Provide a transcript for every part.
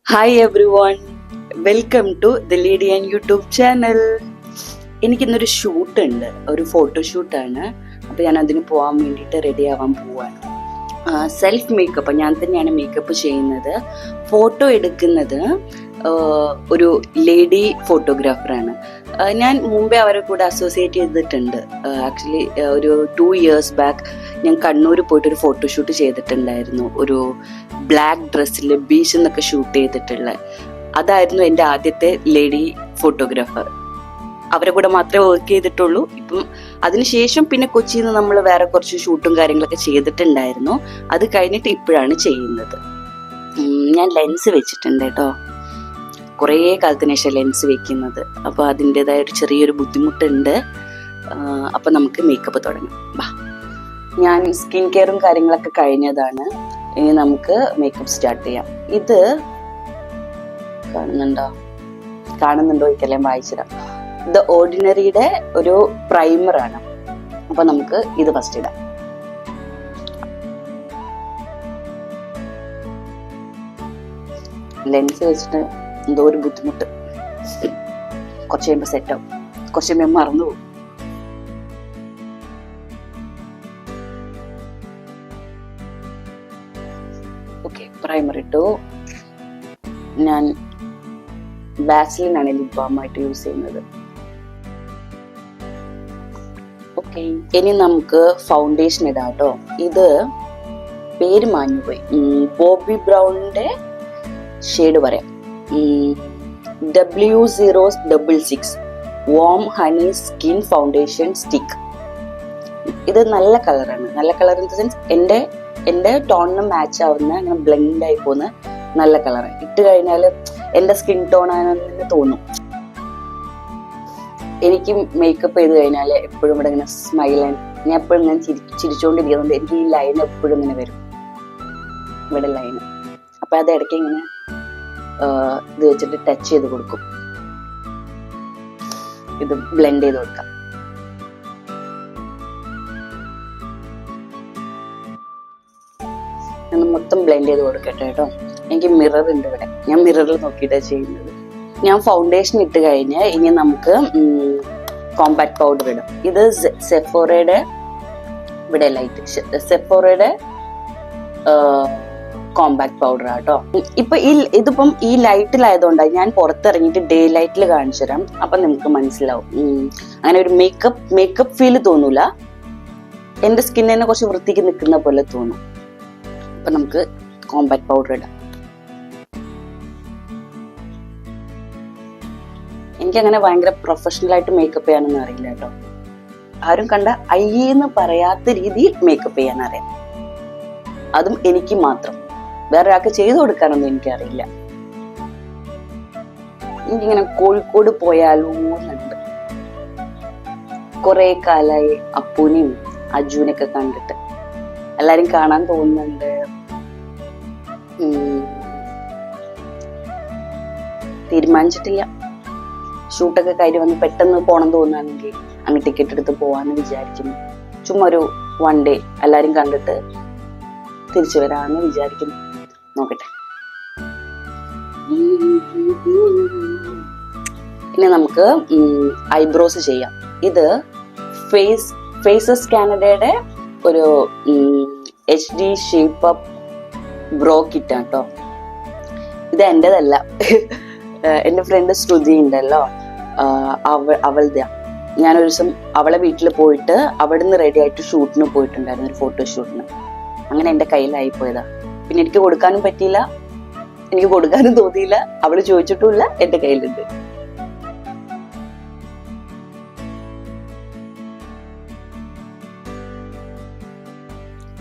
Hi everyone, welcome to the ലേഡിയൻ YouTube channel. എനിക്കിന്നൊരു shoot ഉണ്ട്, ഒരു ഫോട്ടോഷൂട്ടാണ്. അപ്പോൾ ഞാൻ അതിന് പോകാൻ വേണ്ടിയിട്ട് റെഡി ആവാൻ പോവാണ്. സെൽഫ് മേക്കപ്പ് ഞാൻ തന്നെയാണ് മേക്കപ്പ് ചെയ്യുന്നത്. ഫോട്ടോ എടുക്കുന്നത് ഒരു ലേഡി ഫോട്ടോഗ്രാഫറാണ്. ഞാൻ മുമ്പേ അവരെ കൂടെ അസോസിയേറ്റ് ചെയ്തിട്ടുണ്ട്. ആക്ച്വലി ഒരു 2 years ബാക്ക് ഞാൻ കണ്ണൂർ പോയിട്ടൊരു ഫോട്ടോഷൂട്ട് ചെയ്തിട്ടുണ്ടായിരുന്നു. ഒരു ബ്ലാക്ക് ഡ്രസ്സിൽ ബീച്ചിൽ നിന്നൊക്കെ ഷൂട്ട് ചെയ്തിട്ടുള്ള അതായിരുന്നു എൻ്റെ ആദ്യത്തെ ലേഡി ഫോട്ടോഗ്രാഫർ. അവരെ കൂടെ മാത്രമേ വർക്ക് ചെയ്തിട്ടുള്ളൂ. ഇപ്പം അതിനുശേഷം പിന്നെ കൊച്ചിയിൽ നിന്ന് നമ്മൾ വേറെ കുറച്ച് ഷൂട്ടും കാര്യങ്ങളൊക്കെ ചെയ്തിട്ടുണ്ടായിരുന്നു. അത് കഴിഞ്ഞിട്ട് ഇപ്പോഴാണ് ചെയ്യുന്നത്. ഞാൻ ലെൻസ് വെച്ചിട്ടുണ്ട് കേട്ടോ. കുറേ കാലത്തിന് ശേഷം ലെൻസ് വെക്കുന്നത്. അപ്പോൾ അതിൻ്റെതായ ഒരു ചെറിയൊരു ബുദ്ധിമുട്ടുണ്ട്. അപ്പോൾ നമുക്ക് മേക്കപ്പ് തുടങ്ങാം. വാ, ഞാൻ സ്കിൻ കെയറും കാര്യങ്ങളൊക്കെ കഴിഞ്ഞതാണ്. ഇനി നമുക്ക് മേക്കപ്പ് സ്റ്റാർട്ട് ചെയ്യാം. ഇത് കാണുന്നുണ്ടോ ഇതെല്ലാം വായിച്ചിടാം. ദ ഓർഡിനറിയുടെ ഒരു പ്രൈമറാണ്. അപ്പോൾ നമുക്ക് ഇത് ഫസ്റ്റ് ഇടാം. ലെൻസ് വെച്ചിട്ട് എന്തോ ഒരു ബുദ്ധിമുട്ട്. കുറച്ച് കഴിയുമ്പോൾ സെറ്റാവും, കുറച്ച് കഴിയുമ്പോൾ മറന്നു പോകും. ഓക്കെ, പ്രൈമർ ഇട്ടു. ഞാൻ വാസ്ലിനാണ് ലിപ് ബാം ആയിട്ട് യൂസ് ചെയ്യുന്നത്. ഓക്കെ, ഇനി നമുക്ക് ഫൗണ്ടേഷൻ ഇടാം കേട്ടോ. ഇത് പേര് മാഞ്ഞുപോയി. ബോബി ബ്രൗണിന്റെ ഷെയ്ഡ് പറയാം. W066 warm honey skin foundation stick. ഇത് നല്ല കളറാണ്. നല്ല കളർ ഇൻ ദ സെൻസ് എൻ്റെ ടോണിന് മാച്ച് ആവുന്ന, അങ്ങനെ ബ്ലെൻഡ് ആയി പോകുന്ന നല്ല കളറാണ്. ഇട്ട് കഴിഞ്ഞാൽ എൻ്റെ സ്കിൻ ടോൺ ആണെന്ന് തോന്നും. എനിക്ക് മേക്കപ്പ് ചെയ്ത് കഴിഞ്ഞാൽ എപ്പോഴും ഇവിടെ ഇങ്ങനെ സ്മൈൽ, ഞാൻ എപ്പോഴും ഇങ്ങനെ ചിരിച്ചുകൊണ്ടിരിക്കുന്നുണ്ട്. എനിക്ക് ഈ ലൈൻ എപ്പോഴും ഇങ്ങനെ വരും, ഇവിടെ ലൈൻ. അപ്പം അത് ഇടയ്ക്ക് ഇങ്ങനെ ഇത് വെച്ചിട്ട് ടച്ച് ചെയ്ത് കൊടുക്കും. ഇത് ബ്ലെൻഡ് ചെയ്ത് കൊടുക്കാം. ഞാൻ മൊത്തം ബ്ലെൻഡ് ചെയ്ത് കൊടുക്കട്ടെ കേട്ടോ. എനിക്ക് മിറർ ഉണ്ട് ഇവിടെ, ഞാൻ മിററിൽ നോക്കിയിട്ടാണ് ചെയ്യുന്നത്. ഞാൻ ഫൗണ്ടേഷൻ ഇട്ട് കഴിഞ്ഞ് ഇനി നമുക്ക് കോമ്പാക്ട് പൗഡർ ഇടും. ഇത് സെഫോറയുടെ ഇവിടെ ലൈറ്റ്, സെഫോറയുടെ കോമ്പാക്ട് പൗഡർ ആട്ടോ. ഇപ്പൊ ഇതിപ്പം ഈ ലൈറ്റിലായതുകൊണ്ടാണ് ഞാൻ പുറത്തിറങ്ങിയിട്ട് ഡേ ലൈറ്റിൽ കാണിച്ചു തരാം. അപ്പൊ നമുക്ക് മനസ്സിലാവും. അങ്ങനെ ഒരു മേക്കപ്പ് ഫീല് തോന്നൂല. എന്റെ സ്കിന്നിനെ കുറച്ച് വൃത്തിക്ക് നിൽക്കുന്ന പോലെ തോന്നും. അപ്പൊ നമുക്ക് കോമ്പാക്ട് പൗഡർ ഇടാം. എനിക്കങ്ങനെ ഭയങ്കര പ്രൊഫഷണൽ ആയിട്ട് മേക്കപ്പ് ചെയ്യാനൊന്നും അറിയില്ല കേട്ടോ. ആരും കണ്ട അയ്യെന്ന് പറയാത്ത രീതിയിൽ മേക്കപ്പ് ചെയ്യാൻ അറിയാം. അതും എനിക്ക് മാത്രം, വേറെ ഒരാൾക്ക് ചെയ്തു കൊടുക്കാനൊന്നും എനിക്കറിയില്ല. എനിക്കിങ്ങനെ കോഴിക്കോട് പോയാലോ എന്നുണ്ട്. കുറെ കാലായി അപ്പൂനെയും അജുവിനൊക്കെ കണ്ടിട്ട്. എല്ലാരും കാണാൻ തോന്നുന്നുണ്ട്. തീരുമാനിച്ചിട്ടില്ല. ഷൂട്ടൊക്കെ കഴിഞ്ഞ് വന്ന് പെട്ടെന്ന് പോണം തോന്നുകയാണെങ്കിൽ അങ്ങ് ടിക്കറ്റ് എടുത്ത് പോവാന്ന് വിചാരിക്കുന്നു. ചുമ്മാ ഒരു 1 day എല്ലാരും കണ്ടിട്ട് തിരിച്ചു വരാമെന്ന് വിചാരിക്കുന്നു. നോക്കട്ടെ. ഇനി നമുക്ക് ഐബ്രോസ് ചെയ്യാം. ഇത് ഫേസസ് കാനഡയുടെ ഒരു HD shape up bro kit ആണ് കേട്ടോ. ഇത് എന്റേതല്ല, എൻ്റെ ഫ്രണ്ട് ശ്രുതി ഉണ്ടല്ലോ, അവളുടെ. ഞാനൊരു ദിവസം അവളെ വീട്ടിൽ പോയിട്ട് അവിടുന്ന് റെഡി ആയിട്ട് ഷൂട്ടിന് പോയിട്ടുണ്ടായിരുന്നു, ഒരു ഫോട്ടോഷൂട്ടിന്. അങ്ങനെ എൻ്റെ കയ്യിലായി പോയതാ. പിന്നെ എനിക്ക് കൊടുക്കാനും പറ്റിയില്ല, എനിക്ക് കൊടുക്കാനും തോന്നിയില്ല. അവള് ചോദിച്ചിട്ടുമില്ല, എൻ്റെ കയ്യിലുണ്ട്.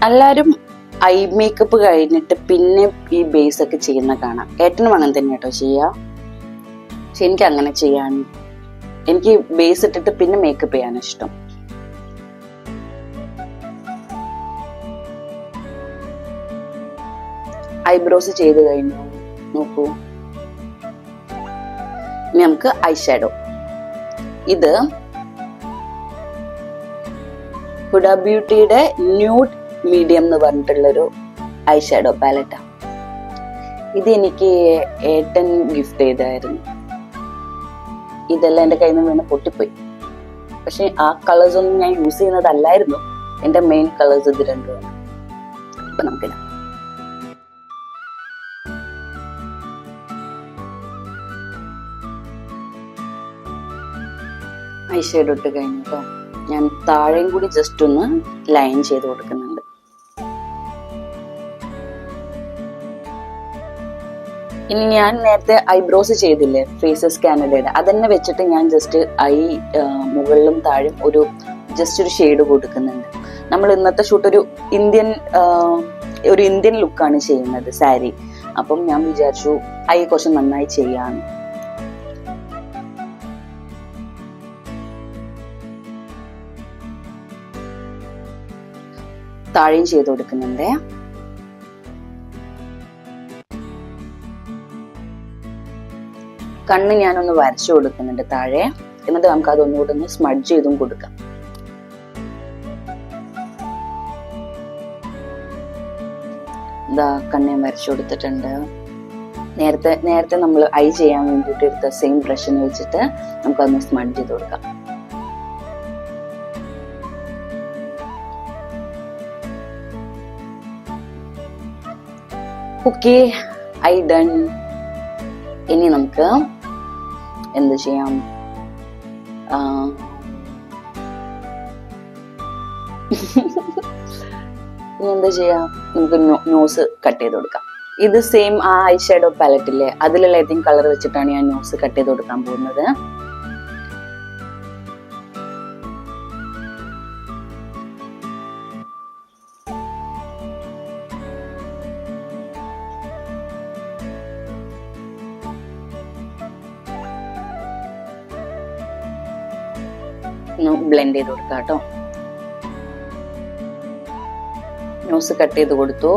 എല്ലാരും ഐ മേക്കപ്പ് കഴിഞ്ഞിട്ട് പിന്നെ ഈ ബേസ് ഒക്കെ ചെയ്യുന്ന കാണാം. ഏട്ടനും അങ്ങനെ തന്നെ കേട്ടോ ചെയ്യാ. പക്ഷെ എനിക്ക് അങ്ങനെ ചെയ്യാൻ, എനിക്ക് ബേസ് ഇട്ടിട്ട് പിന്നെ മേക്കപ്പ് ചെയ്യാൻ ഇഷ്ടം. ഐബ്രോസ് ചെയ്ത് കഴിഞ്ഞു. നോക്കൂ, ഇനി നമുക്ക് ഐ ഷാഡോ. ഇത് ഹുഡ ബ്യൂട്ടിയുടെ ന്യൂഡ് മീഡിയം എന്ന് പറഞ്ഞിട്ടുള്ളൊരു ഐ ഷാഡോ പാലറ്റാണ്. ഇത് എനിക്ക് ഏട്ടൻ ഗിഫ്റ്റ് ചെയ്തായിരുന്നു. ഇതെല്ലാം എൻ്റെ കയ്യിൽ നിന്ന് വീണ് പൊട്ടിപ്പോയി. പക്ഷെ ആ കളേഴ്സ് ഒന്നും ഞാൻ യൂസ് ചെയ്യുന്നതല്ലായിരുന്നു. എൻ്റെ മെയിൻ കളേഴ്സ് ഇത് രണ്ടുമാണ്. അപ്പൊ നമുക്കില്ല ഐ ഷേഡ് ഇട്ട് കഴിഞ്ഞിട്ടോ ഞാൻ താഴെയും കൂടി ജസ്റ്റ് ഒന്ന് ലൈൻ ചെയ്ത് കൊടുക്കുന്നുണ്ട്. ഇനി ഞാൻ നേരത്തെ ഐബ്രോസ് ചെയ്തില്ലേ ഫേസസ് കാനഡയുടെ, അതന്നെ വെച്ചിട്ട് ഞാൻ ജസ്റ്റ് ഐ മുകളിലും താഴെ ഒരു ജസ്റ്റ് ഒരു ഷെയ്ഡ് കൊടുക്കുന്നുണ്ട്. നമ്മൾ ഇന്നത്തെ ഷൂട്ട് ഒരു ഇന്ത്യൻ ലുക്കാണ് ചെയ്യുന്നത് സാരി. അപ്പം ഞാൻ വിചാരിച്ചു ഐ കുറച്ച് നന്നായി ചെയ്യാന്ന്. താഴെയും ചെയ്ത് കൊടുക്കുന്നുണ്ട്. കണ്ണ് ഞാനൊന്ന് വരച്ചു കൊടുക്കുന്നുണ്ട് താഴെ. എന്നിട്ട് നമുക്ക് അതൊന്നുകൂടെ ഒന്ന് സ്മഡ്ജ് ചെയ്തും കൊടുക്കാം. ഇതാ കണ്ണ് ഞാൻ വരച്ചു കൊടുത്തിട്ടുണ്ട്. നേരത്തെ നമ്മൾ ഐ ചെയ്യാൻ വേണ്ടിയിട്ട് എടുത്ത സെയിം ബ്രഷിന് വെച്ചിട്ട് നമുക്കതൊന്ന് സ്മഡ്ജ് ചെയ്ത് കൊടുക്കാം. Okay, I done. ഇനി നമുക്ക് എന്ത് ചെയ്യാം? ഇനി എന്താ ചെയ്യാം? നമുക്ക് നോസ് കട്ട് ചെയ്ത് കൊടുക്കാം. ഇത് സെയിം ആ ഐ ഷാഡോ പാലറ്റില്ലേ, അതിലുള്ള ഏതെങ്കിലും കളർ വെച്ചിട്ടാണ് ഞാൻ നോസ് കട്ട് ചെയ്ത് കൊടുക്കാൻ പോകുന്നത്. ബ്ലെൻഡ് ചെയ്ത് കൊടുക്കാം കേട്ടോ. നോസ് കട്ട് ചെയ്ത് കൊടുത്തു.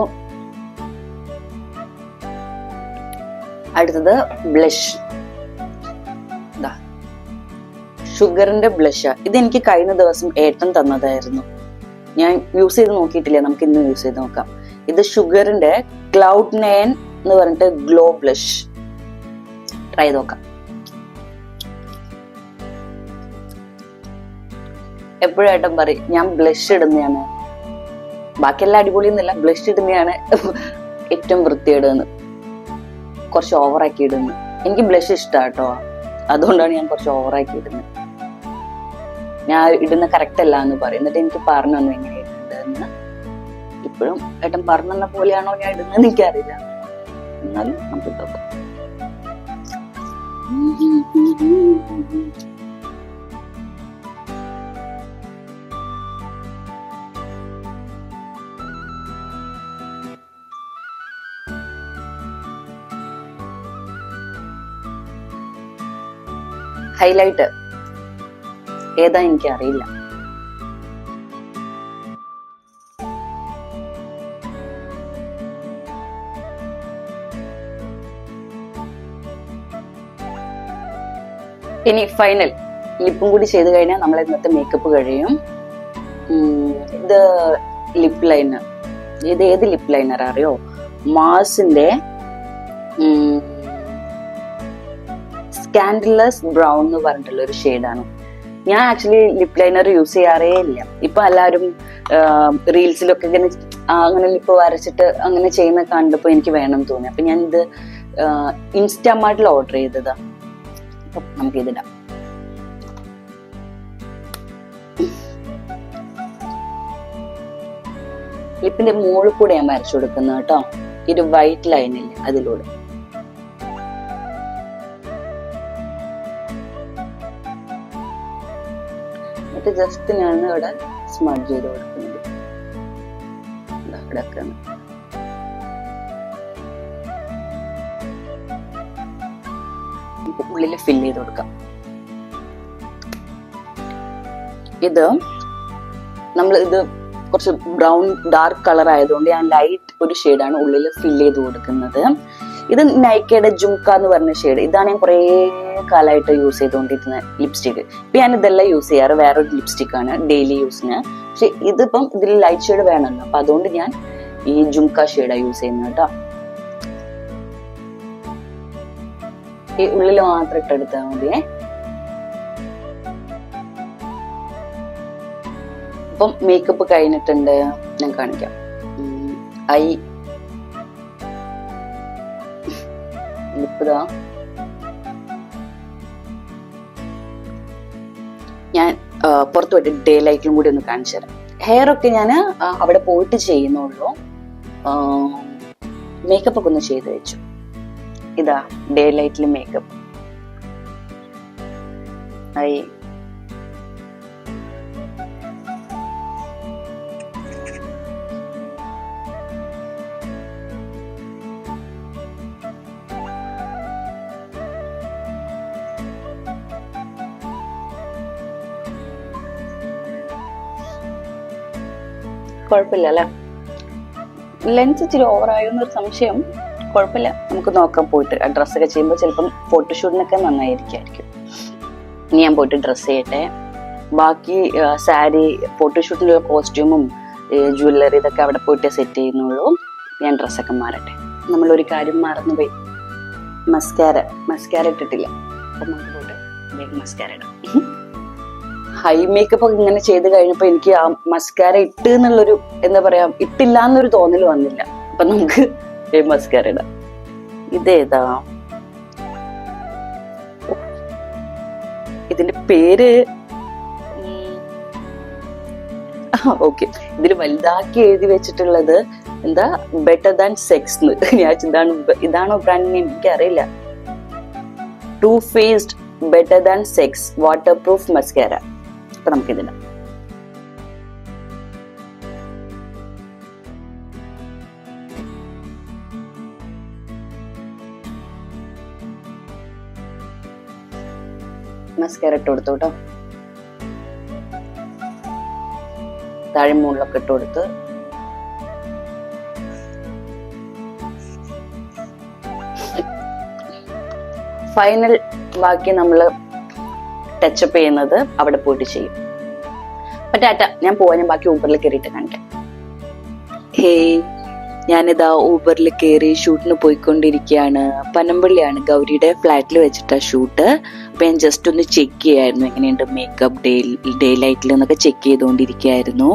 അടുത്തത് ബ്ലഷ്. ഷുഗറിന്റെ ബ്ലഷ്. ഇതെനിക്ക് കഴിഞ്ഞ ദിവസം ഏട്ടൻ തന്നതായിരുന്നു. ഞാൻ യൂസ് ചെയ്ത് നോക്കിയിട്ടില്ല, നമുക്ക് ഇന്ന് യൂസ് ചെയ്ത് നോക്കാം. ഇത് ഷുഗറിന്റെ ക്ലൗഡ് 9 എന്ന് പറഞ്ഞിട്ട് ഗ്ലോ ബ്ലഷ്. ട്രൈ ചെയ്ത് നോക്കാം. എപ്പോഴും ഏട്ടൻ പറയും ഞാൻ ബ്ലഷ് ഇടുന്നതാണ്, ബാക്കിയെല്ലാം അടിപൊളിയൊന്നുമില്ല, ബ്ലഷ് ഇടുന്നതാണ് ഏറ്റവും വൃത്തിയിടുന്നത്, കുറച്ച് ഓവറാക്കി ഇടുന്നത്. എനിക്ക് ബ്ലഷ് ഇഷ്ടമാണ് കേട്ടോ, അതുകൊണ്ടാണ് ഞാൻ കുറച്ച് ഓവറാക്കി ഇടുന്നത്. ഞാൻ ഇടുന്ന കറക്റ്റ് അല്ല എന്ന് പറയും. എന്നിട്ട് എനിക്ക് പറഞ്ഞു തന്നു എങ്ങനെ ഇടുന്നതെന്ന്. ഇപ്പോഴും ഏട്ടൻ പറഞ്ഞു തന്ന പോലെയാണോ ഞാൻ ഇടുന്നതെന്ന് എനിക്കറിയില്ല, എന്നാലും നമുക്ക് നോക്കാം. ഹൈലൈറ്റ് ഏതാ എനിക്ക് അറിയില്ല. ഇനി ഫൈനൽ ലിപ്പും കൂടി ചെയ്ത് കഴിഞ്ഞാൽ നമ്മൾ ഇന്നത്തെ മേക്കപ്പ് കഴിയും. ഇത് ലിപ് ലൈനർ. ഇത് ഏത് ലിപ് ലൈനർ അറിയോ? മാർസിന്റെ സ്കാൻഡലസ് ബ്രൗൺ എന്ന് പറഞ്ഞിട്ടുള്ള ഒരു ഷെയ്ഡാണ്. ഞാൻ ആക്ച്വലി ലിപ് ലൈനർ യൂസ് ചെയ്യാറേ ഇല്ല. ഇപ്പൊ എല്ലാവരും റീൽസിലൊക്കെ ഇങ്ങനെ അങ്ങനെ ലിപ്പ് വരച്ചിട്ട് അങ്ങനെ ചെയ്യുന്ന കണ്ടപ്പോൾ എനിക്ക് വേണം തോന്നി. അപ്പൊ ഞാൻ ഇത് ഇൻസ്റ്റാമാർട്ടിൽ ഓർഡർ ചെയ്തതാ. അപ്പൊ നമുക്ക് ഇതിടാം. ലിപ്പിന്റെ മുകളിൽ കൂടെ ഞാൻ വരച്ചു കൊടുക്കുന്നത് കേട്ടോ. ഒരു വൈറ്റ് ലൈനില്ലേ അതിലൂടെ. ജസ്റ്റ് ഞാൻ ഇവിടെ സ്മഡ്ജ് ചെയ്ത് കൊടുക്കുന്നത്. ഉള്ളിൽ ഫില്ല് ചെയ്ത് കൊടുക്കാം. ഇത് കുറച്ച് ബ്രൗൺ ഡാർക്ക് കളർ ആയതുകൊണ്ട് ഞാൻ ലൈറ്റ് ഒരു ഷെയ്ഡാണ് ഉള്ളിൽ ഫില്ല് ചെയ്ത് കൊടുക്കുന്നത്. ഇത് നൈക്കയുടെ ജുംക എന്ന് പറഞ്ഞ ഷെയ്ഡ്. ഇതാണ് ഞാൻ കുറേ കാലമായിട്ട് യൂസ് ചെയ്തുകൊണ്ടിരിക്കുന്ന ലിപ്സ്റ്റിക്. ഇപ്പൊ ഞാൻ ഇതെല്ലാം യൂസ് ചെയ്യാറ് വേറൊരു ലിപ്സ്റ്റിക് ആണ് ഡെയിലി യൂസിന്. പക്ഷെ ഇതിപ്പം ഇതിൽ ലൈറ്റ് ഷെയ്ഡ് വേണമല്ലോ, അപ്പൊ അതുകൊണ്ട് ഞാൻ ഈ ജുംക ഷെയ്ഡാണ് യൂസ് ചെയ്യുന്നത് കേട്ടോ. ഈ ഉള്ളിൽ മാത്രം ഇട്ടെടുത്താൽ മതിയേ. അപ്പം മേക്കപ്പ് കഴിഞ്ഞിട്ടുണ്ട്, ഞാൻ കാണിക്കാം. ഐ ലിപ്പിതാ. ഞാൻ പുറത്ത് പോയിട്ട് ഡേ ലൈറ്റിലും കൂടി ഒന്ന് കാണിച്ചു തരാം. ഹെയർ ഒക്കെ ഞാൻ അവിടെ പോയിട്ട് ചെയ്യുന്നുള്ളൂ. മേക്കപ്പ് ഒക്കെ ഒന്ന് ചെയ്ത് വെച്ചു. ഇതാ ഡേ ലൈറ്റിൽ മേക്കപ്പ്. ഐ കുഴപ്പമില്ല അല്ലെ? ലെൻസ് ഇച്ചിരി ഓവറായോ എന്നൊരു സംശയം. കുഴപ്പമില്ല, നമുക്ക് നോക്കാം പോയിട്ട്. ഡ്രസ്സൊക്കെ ചെയ്യുമ്പോൾ ചിലപ്പം ഫോട്ടോഷൂട്ടിനൊക്കെ നന്നായിരിക്കും. ഇനി ഞാൻ പോയിട്ട് ഡ്രസ്സ് ചെയ്യട്ടെ. ബാക്കി സാരി, ഫോട്ടോഷൂട്ടിനുള്ള കോസ്റ്റ്യൂമും ജ്വല്ലറി ഇതൊക്കെ അവിടെ പോയിട്ട് സെറ്റ് ചെയ്യുന്നുള്ളൂ. ഞാൻ ഡ്രസ്സൊക്കെ മാറട്ടെ. നമ്മളൊരു കാര്യം മറന്നുപോയി, മസ്കാര ഇട്ടിട്ടില്ല. അപ്പം നമുക്ക് പോയിട്ട് വേഗം മസ്കാര ഇടാം. ഹൈ മേക്കപ്പ് ഒക്കെ ഇങ്ങനെ ചെയ്ത് കഴിഞ്ഞപ്പോ എനിക്ക് ആ മസ്കാര ഇട്ട് എന്നുള്ളൊരു, എന്താ പറയാ, ഇട്ടില്ല എന്നൊരു തോന്നൽ വന്നില്ല. അപ്പൊ നമുക്ക് മസ്കാര ഇടാം. ഇതേതാ, ഇതിന്റെ പേര് ഓക്കെ, ഇതിൽ വലുതാക്കി എഴുതി വെച്ചിട്ടുള്ളത് എന്താ, ബെറ്റർ ദാൻ സെക്സ്. ഞാൻ ഇതാണോ ബ്രാൻഡ് നെയിം എനിക്കറിയില്ല. Too faced better than sex waterproof mascara. അപ്പൊ നമുക്കിതിടാം. മസ്കാര ഇട്ട് കൊടുത്തു കേട്ടോ. താഴെ മുകളിലൊക്കെ ഇട്ട് കൊടുത്ത് ഫൈനൽ ബാക്കി നമ്മള് ടച്ചപ്പ് ചെയ്യുന്നത് അവിടെ പോയിട്ട് ചെയ്യും. ടാറ്റ, ഞാൻ പോവാൻ. ഞാൻ ബാക്കി ഊബറിൽ കയറിയിട്ട് കാണിക്കാം. ഹേയ്, ഞാനിതാ ഊബറിൽ കയറി ഷൂട്ടിന് പോയിക്കൊണ്ടിരിക്കുകയാണ്. പനമ്പള്ളിയാണ്, ഗൗരിയുടെ ഫ്ലാറ്റിൽ വെച്ചിട്ടാ ഷൂട്ട്. അപ്പൊ ഞാൻ ജസ്റ്റ് ഒന്ന് ചെക്ക് ചെയ്യായിരുന്നു എങ്ങനെയുണ്ട് മേക്കപ്പ്, ഡേ ലൈറ്റിൽ എന്നൊക്കെ ചെക്ക് ചെയ്തുകൊണ്ടിരിക്കുകയായിരുന്നു.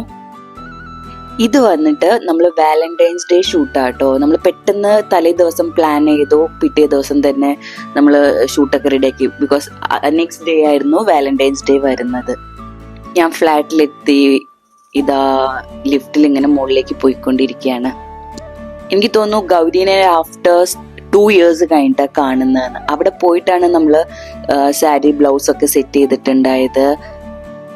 ഇത് വന്നിട്ട് നമ്മൾ വാലന്റൈൻസ് ഡേ ഷൂട്ടാട്ടോ. നമ്മൾ പെട്ടെന്ന് തലേ ദിവസം പ്ലാൻ ചെയ്തു, പിറ്റേ ദിവസം തന്നെ നമ്മൾ ഷൂട്ടൊക്കെ റെഡിയാക്കി. ബിക്കോസ് നെക്സ്റ്റ് ഡേ ആയിരുന്നു വാലന്റൈൻസ് ഡേ വരുന്നത്. ഞാൻ ഫ്ലാറ്റിലെത്തി, ഇതാ ലിഫ്റ്റിൽ ഇങ്ങനെ മുകളിലേക്ക് പോയിക്കൊണ്ടിരിക്കുകയാണ്. എനിക്ക് തോന്നുന്നു ഗൗരീനെ ആഫ്റ്റർ 2 years കഴിഞ്ഞിട്ടാണ് കാണുന്നതെന്ന്. അവിടെ പോയിട്ടാണ് നമ്മൾ സാരി ബ്ലൗസ് ഒക്കെ സെറ്റ് ചെയ്തിട്ടുണ്ടായത്.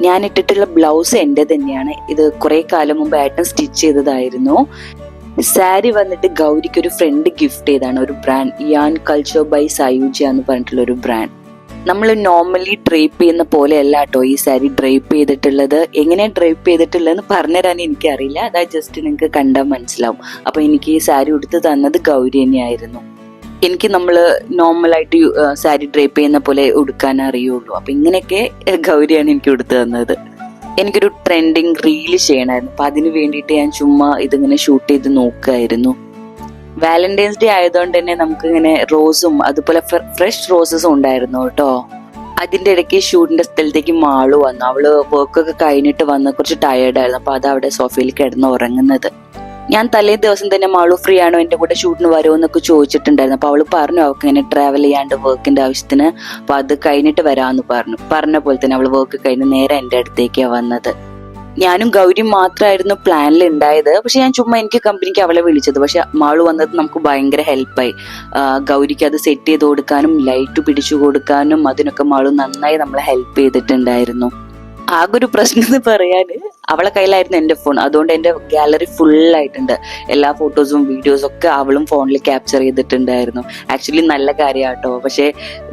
ഞാൻ ഇട്ടിട്ടുള്ള ബ്ലൗസ് എൻ്റെ തന്നെയാണ്. ഇത് കുറെ കാലം മുമ്പ് ഏട്ടൻ സ്റ്റിച്ച് ചെയ്തതായിരുന്നു. സാരി വന്നിട്ട് ഗൗരിക്ക് ഒരു ഫ്രണ്ട് ഗിഫ്റ്റ് ചെയ്താണ്. ഒരു ബ്രാൻഡ്, യാൻ കൾച്ചർ ബൈ സയൂജ എന്ന് പറഞ്ഞിട്ടുള്ള ഒരു ബ്രാൻഡ്. നമ്മൾ നോർമലി ഡ്രേപ്പ് ചെയ്യുന്ന പോലെ അല്ല കേട്ടോ ഈ സാരി ഡ്രേപ്പ് ചെയ്തിട്ടുള്ളത്. എങ്ങനെ ഡ്രേപ്പ് ചെയ്തിട്ടുള്ളതെന്ന് പറഞ്ഞുതരാൻ എനിക്കറിയില്ല. അതായത് ജസ്റ്റ് നിങ്ങൾക്ക് കണ്ടാൽ മനസ്സിലാവും. അപ്പൊ എനിക്ക് ഈ സാരി ഉടുത്ത് തന്നത് ഗൗരി തന്നെയായിരുന്നു. എനിക്ക് നമ്മൾ നോർമലായിട്ട് സാരി ഡ്രേപ്പ് ചെയ്യുന്ന പോലെ ഉടുക്കാൻ അറിയുള്ളൂ. അപ്പൊ ഇങ്ങനെയൊക്കെ ഗൗരിയാണ് എനിക്ക് ഉടുത്തു തന്നത്. എനിക്കൊരു ട്രെൻഡിങ് റീല് ചെയ്യണമായിരുന്നു. അപ്പൊ അതിന് വേണ്ടിയിട്ട് ഞാൻ ചുമ്മാ ഇതിങ്ങനെ ഷൂട്ട് ചെയ്ത് നോക്കുമായിരുന്നു. വാലന്റൈൻസ് ഡേ ആയതുകൊണ്ട് തന്നെ നമുക്ക് ഇങ്ങനെ റോസും അതുപോലെ ഫ്രഷ് റോസസും ഉണ്ടായിരുന്നു കേട്ടോ. അതിന്റെ ഇടയ്ക്ക് ഷൂട്ടിന്റെ സ്ഥലത്തേക്ക് മാളു വന്നു. അവള് വർക്കൊക്കെ കഴിഞ്ഞിട്ട് വന്ന് കുറച്ച് ടയേർഡായിരുന്നു. അപ്പൊ അത് അവിടെ സോഫയിൽ കിടന്ന് ഉറങ്ങുന്നത്. ഞാൻ തലേ ദിവസം തന്നെ മാളു ഫ്രീ ആണോ എന്റെ കൂടെ ഷൂട്ടിന് വരുമോ എന്നൊക്കെ ചോദിച്ചിട്ടുണ്ടായിരുന്നു. അപ്പൊ അവള് പറഞ്ഞു അവൾക്ക് ഇങ്ങനെ ട്രാവൽ ചെയ്യാണ്ട് വർക്കിന്റെ ആവശ്യത്തിന്, അപ്പൊ അത് കഴിഞ്ഞിട്ട് വരാമെന്ന് പറഞ്ഞ പോലെ തന്നെ അവള് വർക്ക് കഴിഞ്ഞ് നേരെ എന്റെ അടുത്തേക്കാ വന്നത്. ഞാനും ഗൗരി മാത്രമായിരുന്നു പ്ലാനിൽ ഉണ്ടായത്. പക്ഷെ ഞാൻ ചുമ്മാ എനിക്ക് കമ്പനിക്ക് അവളെ വിളിച്ചത്. പക്ഷെ മാളു വന്നത് നമുക്ക് ഭയങ്കര ഹെൽപ്പായി. ഗൗരിക്ക് അത് സെറ്റ് ചെയ്ത് കൊടുക്കാനും ലൈറ്റ് പിടിച്ചു കൊടുക്കാനും അതിനൊക്കെ മാളു നന്നായി നമ്മളെ ഹെൽപ്പ് ചെയ്തിട്ടുണ്ടായിരുന്നു. ആകെ ഒരു പ്രശ്നം എന്ന് പറയാന്, അവളെ കയ്യിലായിരുന്നു എന്റെ ഫോൺ. അതുകൊണ്ട് എന്റെ ഗാലറി ഫുൾ ആയിട്ടുണ്ട്. എല്ലാ ഫോട്ടോസും വീഡിയോസും ഒക്കെ അവളും ഫോണിൽ ക്യാപ്ചർ ചെയ്തിട്ടുണ്ടായിരുന്നു. ആക്ച്വലി നല്ല കാര്യമാട്ടോ. പക്ഷെ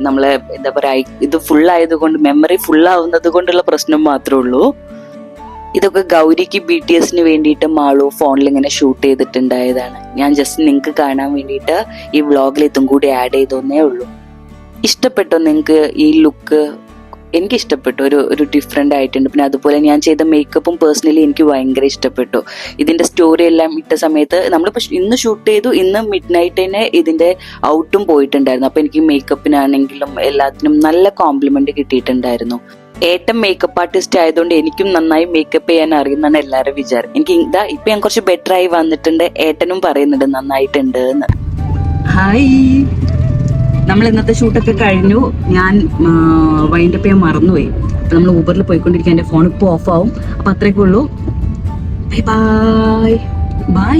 നമ്മള് എന്താ പറയാ, ഇത് ഫുൾ ആയതുകൊണ്ട്, മെമ്മറി ഫുൾ ആവുന്നത് കൊണ്ടുള്ള പ്രശ്നം മാത്രമേ ഉള്ളൂ. ഇതൊക്കെ ഗൗരിക്ക് BTSന് വേണ്ടിയിട്ട് മാളു ഫോണിൽ ഇങ്ങനെ ഷൂട്ട് ചെയ്തിട്ടുണ്ടായതാണ്. ഞാൻ ജസ്റ്റ് നിങ്ങൾക്ക് കാണാൻ വേണ്ടിയിട്ട് ഈ വ്ളോഗിൽ ഇതും കൂടി ആഡ് ചെയ്തോന്നേ ഉള്ളൂ. ഇഷ്ടപ്പെട്ടോ നിങ്ങൾക്ക് ഈ ലുക്ക്? എനിക്ക് ഇഷ്ടപ്പെട്ടു, ഒരു ഡിഫറെൻ്റ് ആയിട്ടുണ്ട്. പിന്നെ അതുപോലെ ഞാൻ ചെയ്ത മേക്കപ്പും പേഴ്സണലി എനിക്ക് ഭയങ്കര ഇഷ്ടപ്പെട്ടു. ഇതിൻ്റെ സ്റ്റോറി എല്ലാം ഇട്ട സമയത്ത് നമ്മളിപ്പോൾ ഇന്ന് ഷൂട്ട് ചെയ്തു, ഇന്ന് മിഡ് നൈറ്റ് തന്നെ ഇതിൻ്റെ ഔട്ടും പോയിട്ടുണ്ടായിരുന്നു. അപ്പോൾ എനിക്ക് മേക്കപ്പിനാണെങ്കിലും എല്ലാത്തിനും നല്ല കോംപ്ലിമെൻ്റ് കിട്ടിയിട്ടുണ്ടായിരുന്നു. ഏട്ടൻ മേക്കപ്പ് ആർട്ടിസ്റ്റ് ആയതുകൊണ്ട് എനിക്കും നന്നായി മേക്കപ്പ് ചെയ്യാൻ അറിയുന്നതാണ് എല്ലാവരും വിചാരം. എനിക്ക് ഇപ്പം ഞാൻ കുറച്ച് ബെറ്റർ ആയി വന്നിട്ടുണ്ട്. ഏട്ടനും പറയുന്നുണ്ട് നന്നായിട്ടുണ്ട് എന്ന്. ഹായ്, നമ്മൾ ഇന്നത്തെ ഷൂട്ടൊക്കെ കഴിഞ്ഞു. ഞാൻ വൈൻഡപ്പ് ചെയ്യാൻ മറന്നുപോയി. അപ്പം നമ്മൾ ഊബറിൽ പോയിക്കൊണ്ടിരിക്കുക. എൻ്റെ ഫോൺ ഇപ്പോൾ ഓഫ് ആവും. അപ്പം അത്രയൊക്കെ ഉള്ളൂ. Bye bye bye.